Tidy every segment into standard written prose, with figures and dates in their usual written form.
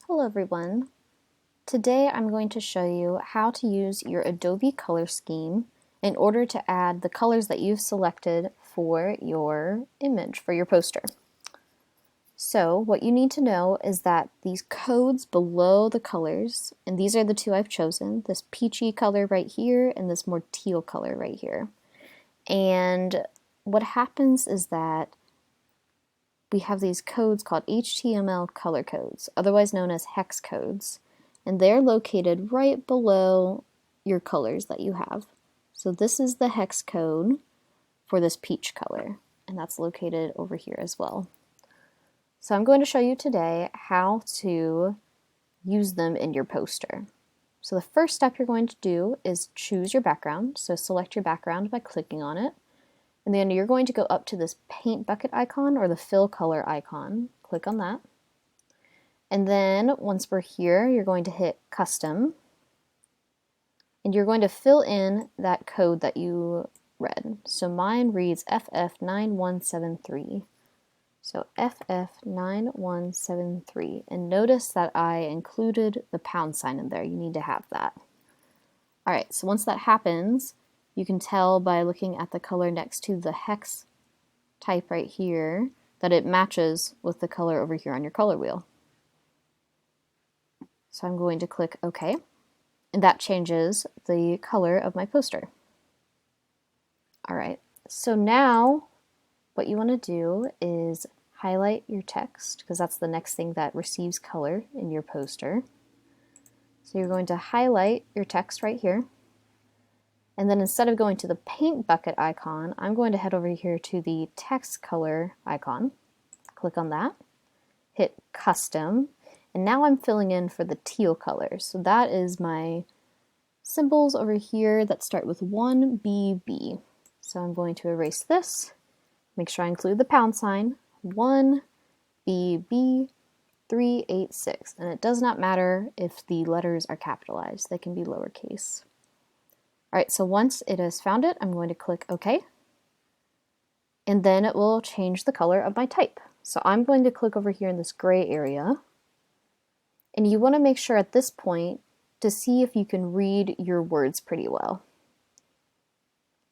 Hello everyone. Today I'm going to show you how to use your Adobe color scheme in order to add the colors that you've selected for your image, for your poster. So what you need to know is that these codes below the colors, and these are the two I've chosen, this peachy color right here and this more teal color right here. And what happens is that we have these codes called HTML color codes, otherwise known as hex codes, and they're located right below your colors that you have. So this is the hex code for this peach color, and that's located over here as well. So I'm going to show you today how to use them in your poster. So the first step you're going to do is choose your background. So select your background by clicking on it. And then you're going to go up to this paint bucket icon or the fill color icon. Click on that. And then once we're here, you're going to hit custom. And you're going to fill in that code that you read. So mine reads FF9173. So FF9173. And notice that I included the pound sign in there. You need to have that. All right, so once that happens, you can tell by looking at the color next to the hex type right here that it matches with the color over here on your color wheel. So I'm going to click OK, and that changes the color of my poster. All right, so now what you want to do is highlight your text, because that's the next thing that receives color in your poster. So you're going to highlight your text right here. And then instead of going to the paint bucket icon, I'm going to head over here to the text color icon. Click on that, hit custom, and now I'm filling in for the teal color. So that is my symbols over here that start with 1BB. So I'm going to erase this, make sure I include the pound sign, 1BB386. And it does not matter if the letters are capitalized, they can be lowercase. All right, so once it has found it, I'm going to click OK. And then it will change the color of my type. So I'm going to click over here in this gray area. And you want to make sure at this point to see if you can read your words pretty well.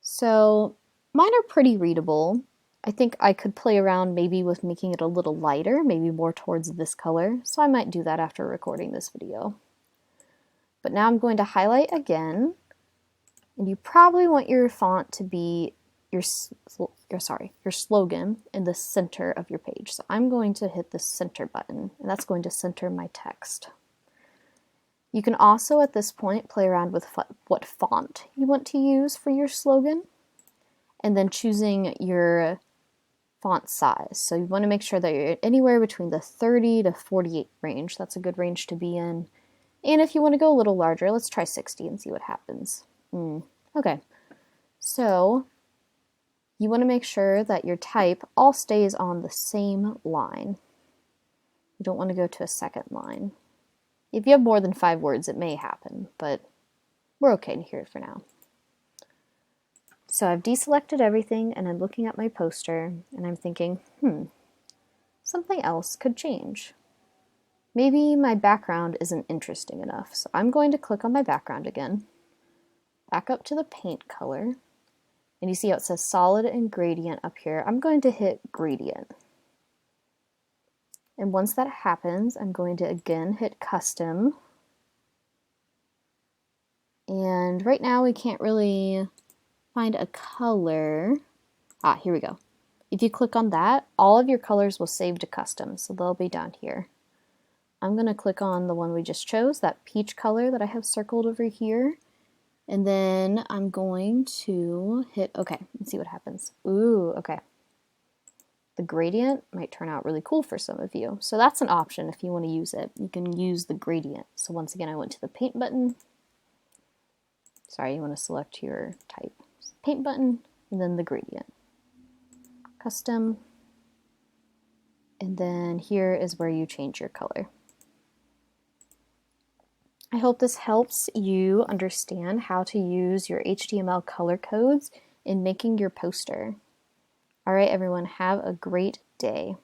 So mine are pretty readable. I think I could play around maybe with making it a little lighter, maybe more towards this color. So I might do that after recording this video. But now I'm going to highlight again. And you probably want your font to be your slogan in the center of your page. So I'm going to hit the center button, and that's going to center my text. You can also at this point play around with what font you want to use for your slogan, and then choosing your font size. So you want to make sure that you're anywhere between the 30 to 48 range. That's a good range to be in. And if you want to go a little larger, let's try 60 and see what happens. Okay, so you want to make sure that your type all stays on the same line. You don't want to go to a second line. If you have more than 5 words, it may happen, but we're okay here for now. So I've deselected everything, and I'm looking at my poster, and I'm thinking, something else could change. Maybe my background isn't interesting enough, so I'm going to click on my background again. Back up to the paint color, and you see how it says solid and gradient up here. I'm going to hit gradient. And once that happens, I'm going to again hit custom. And right now we can't really find a color. Here we go. If you click on that, all of your colors will save to custom, so they'll be down here. I'm going to click on the one we just chose, that peach color that I have circled over here. And then I'm going to hit OK and see what happens. Ooh, okay. The gradient might turn out really cool for some of you. So that's an option if you want to use it. You can use the gradient. So once again, I went to the paint button. Sorry, you want to select your type. Paint button, and then the gradient. Custom. And then here is where you change your color. I hope this helps you understand how to use your HTML color codes in making your poster. All right, everyone, have a great day.